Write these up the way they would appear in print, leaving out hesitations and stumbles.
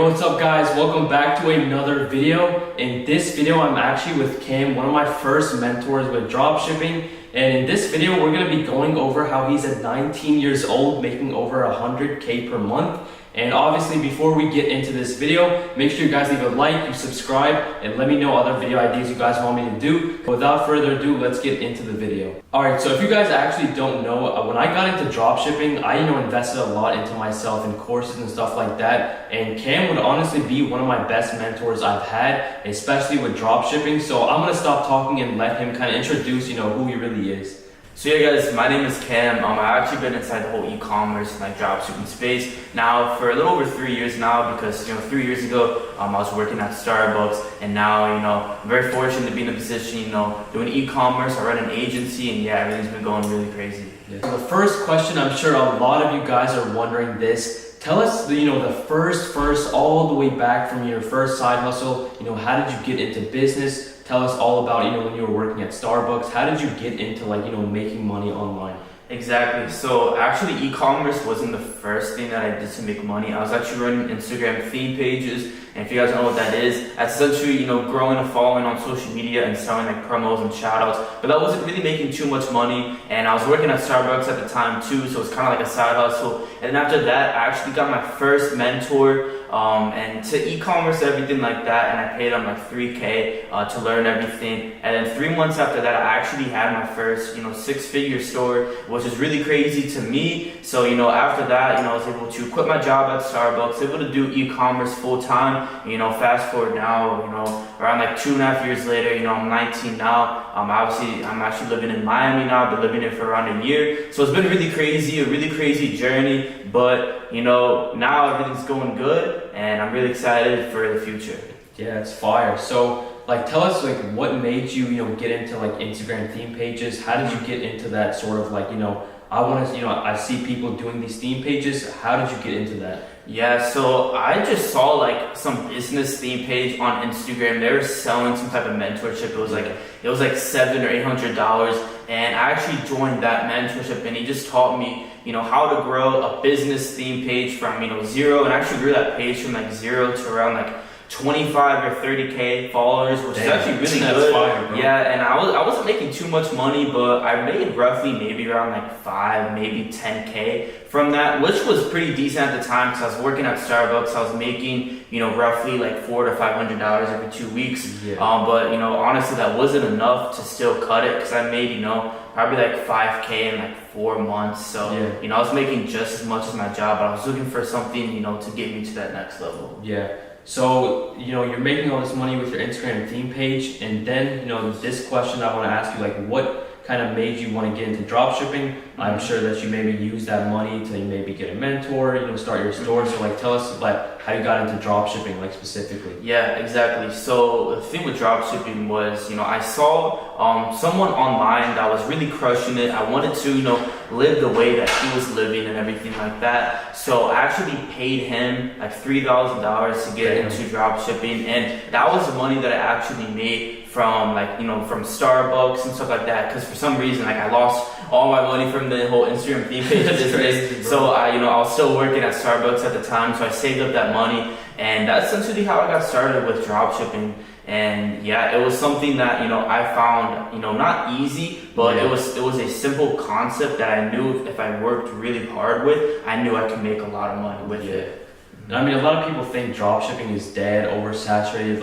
What's up guys, welcome back to another video. In this video I'm actually with Cam, one of my first mentors with dropshipping, and in this video we're going to be going over how he's at 19 years old making over 100k per month. And obviously before we get into this video, make sure you guys leave a like, you subscribe, and let me know other video ideas you guys want me to do. But without further ado, let's get into the video. Alright, so if you guys actually don't know, when I got into dropshipping, I invested a lot into myself in courses and stuff like that. And Cam would honestly be one of my best mentors I've had, especially with dropshipping. So I'm going to stop talking and let him kind of introduce, who he really is. So yeah guys, my name is Cam. I've actually been inside the whole e-commerce and like dropshipping space now for a little over 3 years now, because 3 years ago I was working at Starbucks, and now I'm very fortunate to be in a position doing e-commerce. I run an agency, and yeah, everything's been going really crazy. Yeah. So the first question, I'm sure a lot of you guys are wondering this. Tell us the first all the way back from your first side hustle. How did you get into business? Tell us all about when you were working at Starbucks. How did you get into making money online? Exactly. So actually e-commerce wasn't the first thing that I did to make money. I was actually running Instagram theme pages. And if you guys don't know what that is, that's essentially, growing a following on social media and selling like promos and shoutouts. But that wasn't really making too much money. And I was working at Starbucks at the time too, so it's kind of like a side hustle. And then after that, I actually got my first mentor and to e-commerce, everything like that. And I paid him like $3K to learn everything. And then 3 months after that, I actually had my first, six-figure store, which is really crazy to me. So, after that, I was able to quit my job at Starbucks, able to do e-commerce full time. Fast forward now, around like 2.5 years later, I'm 19 now. Obviously, I'm actually living in Miami now. I've been living here for around a year. So it's been really crazy, a really crazy journey. But, now everything's going good, and I'm really excited for the future. Yeah, it's fire. So, tell us, what made you, get into, Instagram theme pages? How did you get into that sort of, I want to, I see people doing these theme pages. How did you get into that? Yeah, so I just saw some business theme page on Instagram. They were selling some type of mentorship. It was like $700 or $800, and I actually joined that mentorship, and he just taught me how to grow a business theme page from zero, and I actually grew that page from 0 to around 25 or 30k followers, which is actually really good. Fire, bro. Yeah, and I wasn't making too much money, but I made roughly maybe around 5, maybe 10k from that, which was pretty decent at the time, because I was working at Starbucks. I was making roughly $400 to $500 every 2 weeks. Yeah. But honestly, that wasn't enough to still cut it, because I made probably 5k in 4 months. So yeah. I was making just as much as my job, but I was looking for something to get me to that next level. Yeah. So, you're making all this money with your Instagram theme page, and then, this question I want to ask you, what kind of made you want to get into dropshipping? I'm sure that you maybe use that money to maybe get a mentor, start your store. So, tell us, how you got into dropshipping, specifically. Yeah, exactly. So, the thing with dropshipping was, I saw someone online that was really crushing it. I wanted to, live the way that he was living and everything like that. So I actually paid him $3,000 to get into dropshipping, and that was the money that I actually made from from Starbucks and stuff like that. Because for some reason, I lost all my money from the whole Instagram theme page business. So I was still working at Starbucks at the time, so I saved up that money, and that's essentially how I got started with dropshipping. And yeah, it was something that I found not easy, but it was a simple concept that I knew if I worked really hard with, I knew I could make a lot of money with it. I mean, a lot of people think dropshipping is dead, oversaturated.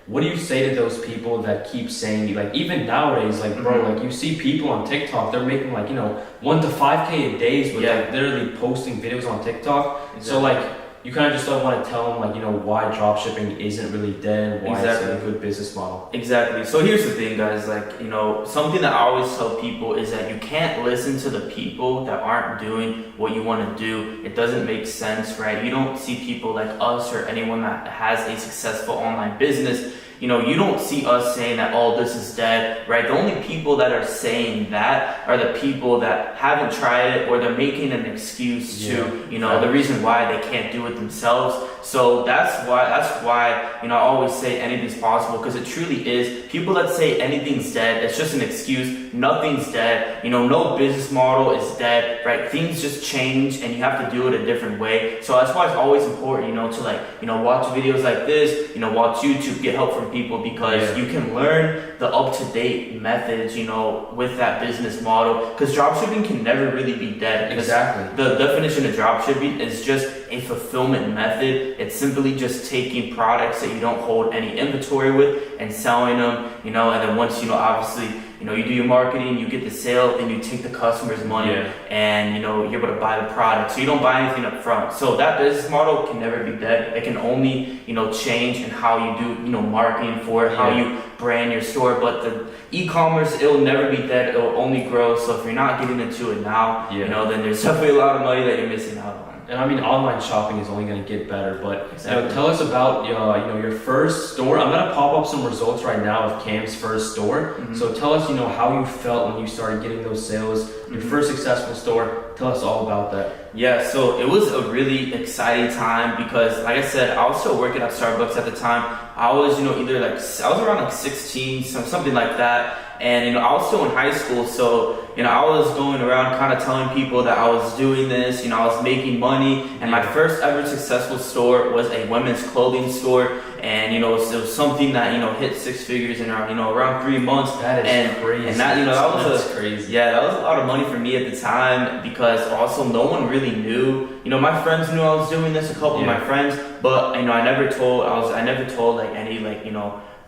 What do you say to those people that keep saying, even nowadays, bro, you see people on TikTok, they're making 1 to 5k a day with literally posting videos on TikTok. Exactly. So you kind of just don't want to tell them why dropshipping isn't really dead, why it's a good business model. Exactly. So here's the thing, guys, something that I always tell people is that you can't listen to the people that aren't doing what you want to do. It doesn't make sense, right? You don't see people like us or anyone that has a successful online business you don't see us saying that, oh, this is dead, right? The only people that are saying that are the people that haven't tried it, or they're making an excuse to, the reason why they can't do it themselves. So that's why I always say anything's possible, because it truly is. People that say anything's dead, it's just an excuse. Nothing's dead. No business model is dead, right? Things just change, and you have to do it a different way. So that's why it's always important, to watch videos like this, watch YouTube, get help from people, because you can learn the up-to-date methods, with that business model. Because dropshipping can never really be dead. Exactly. The definition of dropshipping is just a fulfillment method. It's simply just taking products that you don't hold any inventory with and selling them, and then once, obviously, you do your marketing, you get the sale, then you take the customer's money and, you're able to buy the product. So you don't buy anything up front. So that business model can never be dead. It can only, change in how you do, marketing for it, how you brand your store. But the e-commerce, it'll never be dead. It'll only grow. So if you're not getting into it now, then there's definitely a lot of money that you're missing out on. And I mean, online shopping is only going to get better. But tell us about your first store. I'm going to pop up some results right now of Cam's first store. So tell us, how you felt when you started getting those sales. Your first successful store. Tell us all about that. Yeah, so it was a really exciting time, because, like I said, I was still working at Starbucks at the time. I was, I was around 16, something like that. And, I was still in high school, so, I was going around kind of telling people that I was doing this, I was making money. And my first ever successful store was a women's clothing store. And, it was something that, hit six figures in around 3 months. That is crazy. And that, that was crazy. Yeah, that was a lot of money for me at the time, because also no one really knew. My friends knew I was doing this, a couple of my friends, but, I never told like any,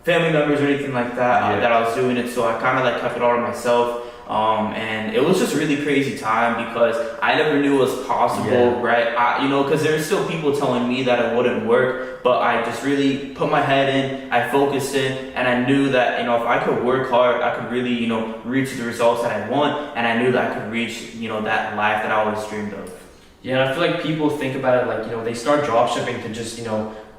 family members or anything like that, that I was doing it. So I kind of kept it all to myself. And it was just a really crazy time, because I never knew it was possible, right? Because there's still people telling me that it wouldn't work, but I just really put my head in, I focused in, and I knew that, if I could work hard, I could really, reach the results that I want, and I knew that I could reach, that life that I always dreamed of. Yeah, and I feel like people think about it like, they start dropshipping to just,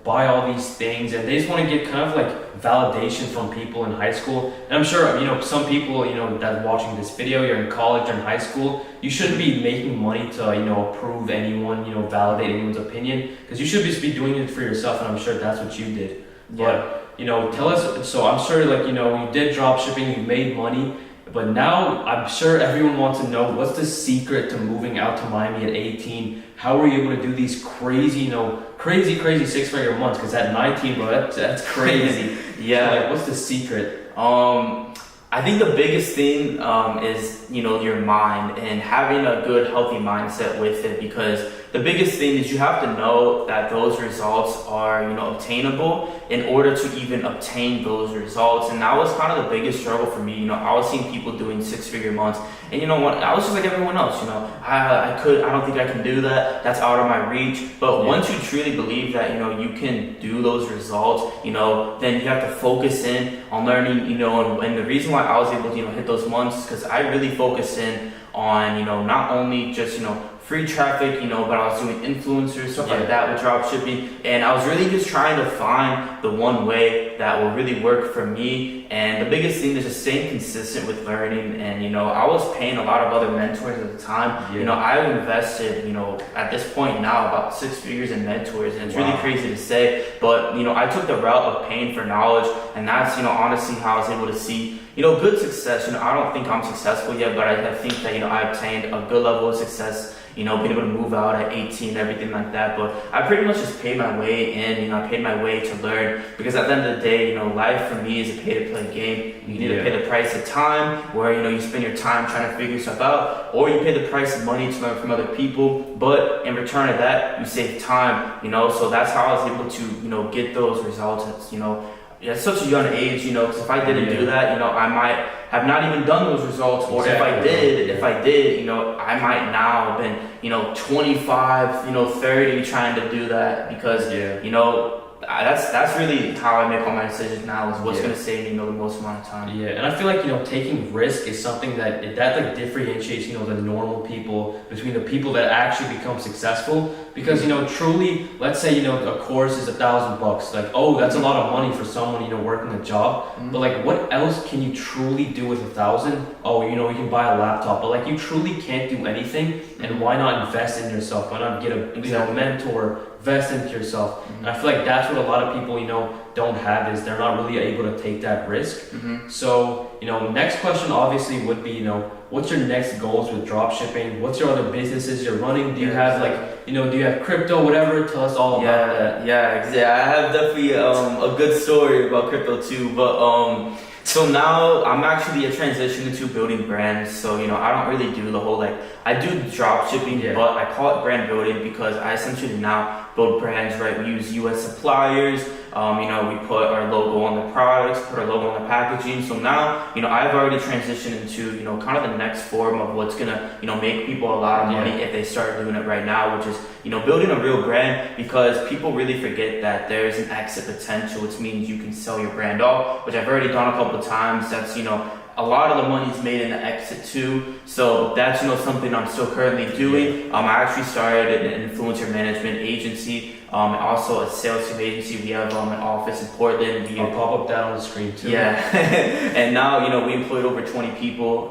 buy all these things, and they just want to get kind of like validation from people in high school. And I'm sure, some people, that are watching this video, you're in college or in high school, you shouldn't be making money to, approve anyone, validate anyone's opinion, because you should just be doing it for yourself, and I'm sure that's what you did. But, tell us, so I'm sure you did drop shipping, you made money, but now I'm sure everyone wants to know, what's the secret to moving out to Miami at 18? How were you able to do these crazy, crazy 6-figure months? Because at 19, bro, that's crazy. Yeah. So, what's the secret? I think the biggest thing is, your mind, and having a good, healthy mindset with it, because the biggest thing is you have to know that those results are, obtainable in order to even obtain those results. And that was kind of the biggest struggle for me. I was seeing people doing 6-figure months, and I was just like everyone else, I don't think I can do that. That's out of my reach. But once you truly believe that, you can do those results, then you have to focus in on learning, and the reason why I was able to, hit those months, because I really focused in on, not only just, free traffic, but I was doing influencers, stuff like that with drop shipping. And I was really just trying to find the one way that will really work for me. And the biggest thing is just staying consistent with learning. And, I was paying a lot of other mentors at the time. I invested, at this point now, about 6 figures in mentors. And it's really crazy to say, but, I took the route of paying for knowledge. And that's, honestly how I was able to see, good success. I don't think I'm successful yet, but I think that, I obtained a good level of success, being able to move out at 18 and everything like that. But I pretty much just paid my way in, I paid my way to learn, because at the end of the day, life for me is a pay-to-play game. You need to pay the price of time, where, you spend your time trying to figure stuff out, or you pay the price of money to learn from other people, but in return of that, you save time, so that's how I was able to, get those results at such a young age, because if I didn't do that, I might have not even done those results, or if I did, I might now have been, 25, 30 trying to do that, because, that's really how I make all my decisions now, is what's Yeah. going to save me, the most amount of time. Yeah, and I feel like, taking risk is something that like differentiates, the normal people between the people that actually become successful. Because, truly, let's say, a course is $1,000. Like, oh, that's a lot of money for someone, working a job. But like, what else can you truly do with 1,000? Oh, you can buy a laptop, but like, you truly can't do anything. And why not invest in yourself? Why not get a mentor, invest into yourself? And I feel like that's what a lot of people, don't have, is they're not really able to take that risk. So, next question obviously would be, what's your next goals with dropshipping? What's your other businesses you're running? Do you have do you have crypto, whatever? Tell us all about that. Yeah, exactly. I have definitely a good story about crypto too, but so now I'm actually a transition into building brands. So, I don't really do the whole, I do drop shipping, but I call it brand building because I essentially now build brands, right? We use US suppliers. We put our logo on the products, put our logo on the packaging. So now, I've already transitioned into, kind of the next form of what's gonna, make people a lot of money if they start doing it right now, which is, building a real brand, because people really forget that there's an exit potential, which means you can sell your brand off, which I've already done a couple of times. That's, a lot of the money's made in the exit too. So that's, something I'm still currently doing. I actually started an influencer management agency, and also a sales team agency. We have an office in Portland. I'll pop up that on the screen too. Yeah. And now, we employed over 20 people,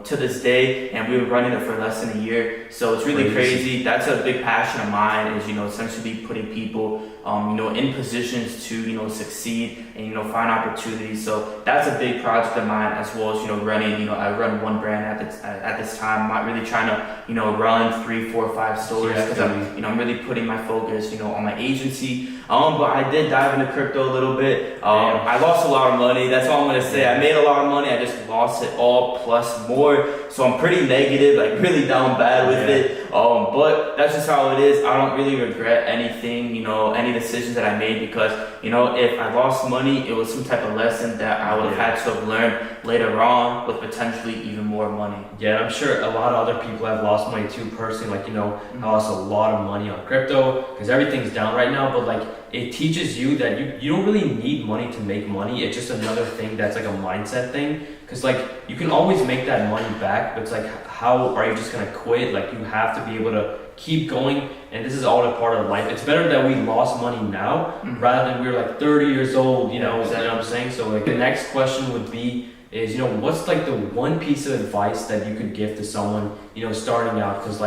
to this day, and we've been running it for less than a year. So it's really crazy. That's a big passion of mine, is, essentially putting people, in positions to, succeed and, find opportunities. So that's a big project of mine, as well as, running, I run one brand at this time. I'm not really trying to, run 3, 4, 5 stores, because I'm really putting my focus, on my agency. But I did dive into crypto a little bit. I lost a lot of money. That's all I'm gonna say. I made a lot of money. I just lost it all plus more. So I'm pretty negative, really down bad with it. But that's just how it is. I don't really regret anything, any decisions that I made, because, if I lost money, it was some type of lesson that I would have had to have learned later on, with potentially even more money. Yeah, I'm sure a lot of other people have lost money too, personally. I lost a lot of money on crypto because everything's down right now. But it teaches you that you don't really need money to make money. It's just another thing that's a mindset thing. Because you can always make that money back, but it's how are you just gonna quit? You have to be able to keep going, and this is all a part of life. It's better that we lost money now rather than we were 30 years old. You know what I'm saying? So the next question would be is what's the one piece of advice that you could give to someone starting out? Because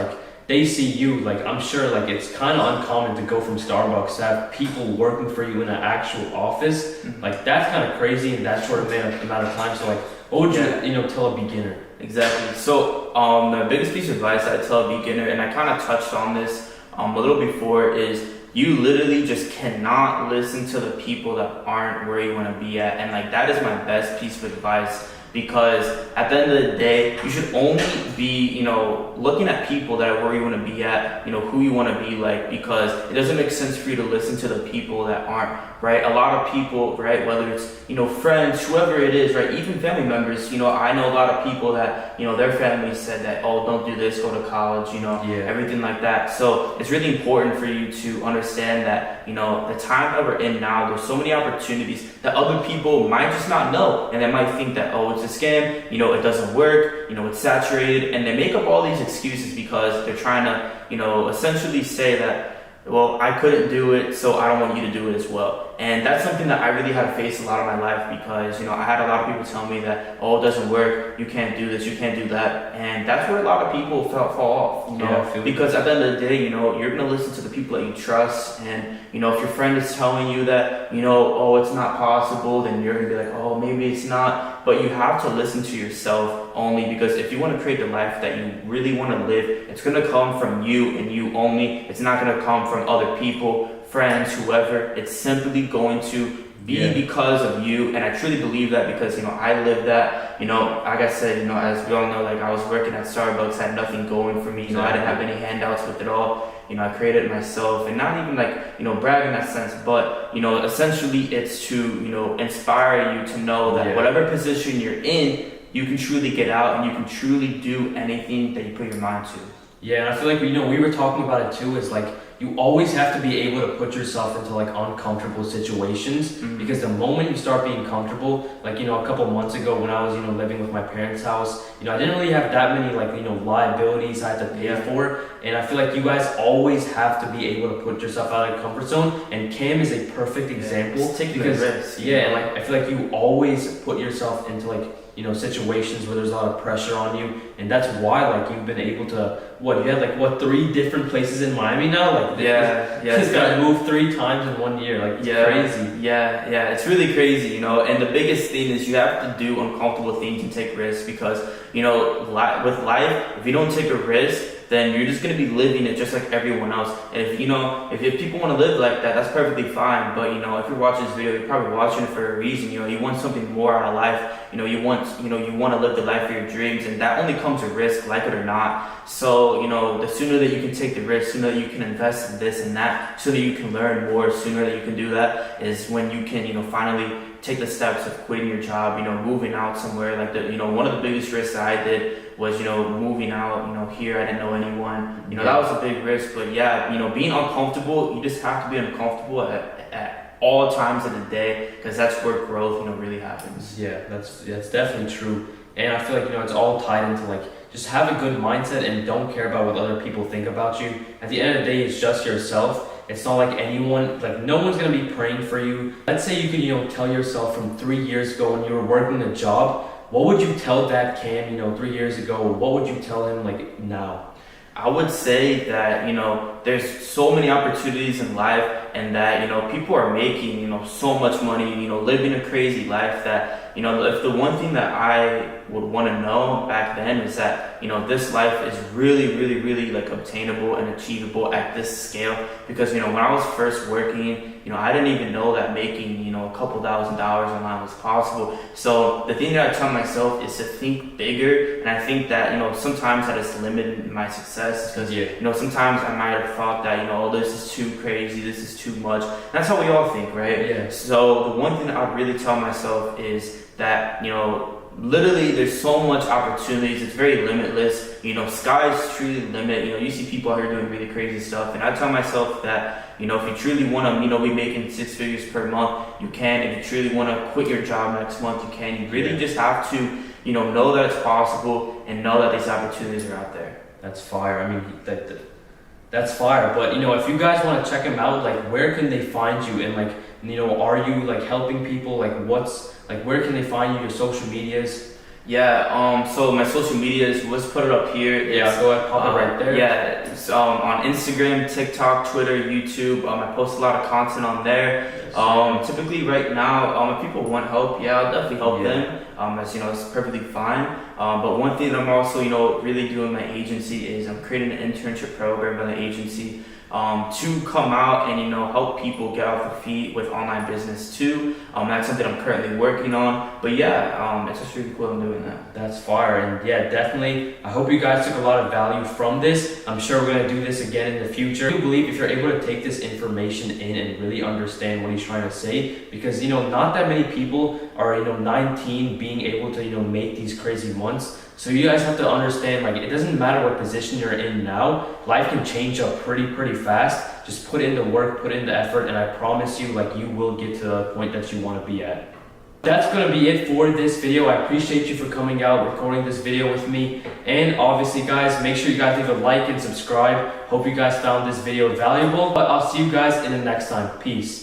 they see you, I'm sure it's kind of uncommon to go from Starbucks to have people working for you in an actual office. That's kind of crazy in that short amount of time. So what would you tell a beginner? Exactly. So the biggest piece of advice I tell a beginner, and I kind of touched on this a little before, is you literally just cannot listen to the people that aren't where you want to be at. And that is my best piece of advice, because at the end of the day, you should only be, looking at people that are where you want to be at, who you want to be like, because it doesn't make sense for you to listen to the people that aren't, right? A lot of people, right, whether it's, friends, whoever it is, right, even family members, I know a lot of people that, their families said that, oh, don't do this, go to college, everything like that. So it's really important for you to understand that, the time that we're in now, there's so many opportunities that other people might just not know, and they might think that, oh, it's a scam, it doesn't work, it's saturated, and they make up all these excuses because they're trying to, essentially say that, well, I couldn't do it, so I don't want you to do it as well. And that's something that I really had to face a lot of my life, because, I had a lot of people tell me that, oh, it doesn't work, you can't do this, you can't do that. And that's where a lot of people fall off, because at the end of the day, you're going to listen to the people that you trust. And, if your friend is telling you that, oh, it's not possible, then you're going to be like, oh, maybe it's not. But you have to listen to yourself only, because if you want to create the life that you really want to live, it's going to come from you and you only. It's not going to come from other people, friends, whoever. It's simply going to be because of you. And I truly believe that, because I lived that. Like I said, as we all know, I was working at Starbucks, had nothing going for me. I didn't have any handouts with it all. I created it myself, and not even brag in that sense, but essentially it's to inspire you to know that whatever position you're in, you can truly get out and you can truly do anything that you put your mind to. Yeah, and I feel we were talking about it too, is you always have to be able to put yourself into like uncomfortable situations, because the moment you start being comfortable, like, you know, a couple months ago when I was, you know, living with my parents' house, you know, I didn't really have that many like, you know, liabilities I had to pay for. And I feel like you guys always have to be able to put yourself out of your comfort zone. And Cam is a perfect example, because risk, and like I feel like you always put yourself into like, you know, situations where there's a lot of pressure on you, and that's why like you've been able to you had like 3 different places in Miami now, like just got moved 3 times in 1 year, like it's crazy. It's really crazy, you know. And the biggest thing is you have to do uncomfortable things and take risks, because, you know, with life, if you don't take a risk, then you're just going to be living it just like everyone else. And if, you know, if people want to live like that, that's perfectly fine. But, you know, if you're watching this video, you're probably watching it for a reason. You know, you want something more out of life. You know, you want to live the life of your dreams, and that only comes with risk, like it or not. So, you know, the sooner that you can take the risk, sooner that you can invest in this and that, sooner you can learn more, sooner that you can do that is when you can, you know, finally take the steps of quitting your job, you know, moving out somewhere. Like, you know, one of the biggest risks that I did was, you know, moving out, you know, here. I didn't know anyone, you know, that was a big risk. But yeah, you know, being uncomfortable, you just have to be uncomfortable at all times of the day, because that's where growth, you know, really happens. Yeah, that's definitely true. And I feel like, you know, it's all tied into like, just have a good mindset and don't care about what other people think about you. At the end of the day, it's just yourself. It's not like anyone, like no one's gonna be praying for you. Let's say you could, you know, tell yourself from 3 years ago when you were working a job, what would you tell that Cam, you know, 3 years ago? What would you tell him like now? I would say that, you know, there's so many opportunities in life, and that, you know, people are making, you know, so much money, you know, living a crazy life, that, you know, if the one thing that I would want to know back then is that, you know, this life is really, really, really like obtainable and achievable at this scale. Because, you know, when I was first working, you know, I didn't even know that making, you know, a couple $1,000s online was possible. So the thing that I tell myself is to think bigger. And I think that, you know, sometimes that has limited my success, because, you know, sometimes I might have thought that, you know, oh, this is too crazy, this is too much. That's how we all think, right? Yeah. So the one thing that I really tell myself is that, you know, literally there's so much opportunities, it's very limitless. You know, sky's truly the limit. You know, you see people out here doing really crazy stuff, and I tell myself that, you know, if you truly want to, you know, be making 6 figures per month, you can. If you truly want to quit your job next month, you can. You really just have to, you know that it's possible, and know that these opportunities are out there. That's fire. I mean, that's fire. But, you know, if you guys want to check him out, like, where can they find you? And like, you know, are you like helping people? Like, where can they find you? Your social medias? Yeah, so my social medias, let's put it up here. Yeah, go ahead, pop it right there. Yeah, it's on Instagram, TikTok, Twitter, YouTube. I post a lot of content on there. Yes, typically right now, if people want help, I'll definitely help them. As you know, it's perfectly fine. But one thing that I'm also, you know, really doing my agency is I'm creating an internship program by the agency, to come out and, you know, help people get off their feet with online business too. That's something I'm currently working on. But yeah, it's just really cool I'm doing that. That's fire. And yeah, definitely, I hope you guys took a lot of value from this. I'm sure we're going to do this again in the future. I do believe if you're able to take this information in and really understand what he's trying to say, because, you know, not that many people are, you know, 19 being able to, you know, make these crazy months. So you guys have to understand, like, it doesn't matter what position you're in now, life can change up pretty fast. Just put in the work, put in the effort, and I promise you, like, you will get to the point that you want to be at. That's going to be it for this video. I appreciate you for coming out, recording this video with me. And obviously, guys, make sure you guys leave a like and subscribe. Hope you guys found this video valuable. But I'll see you guys in the next time. Peace.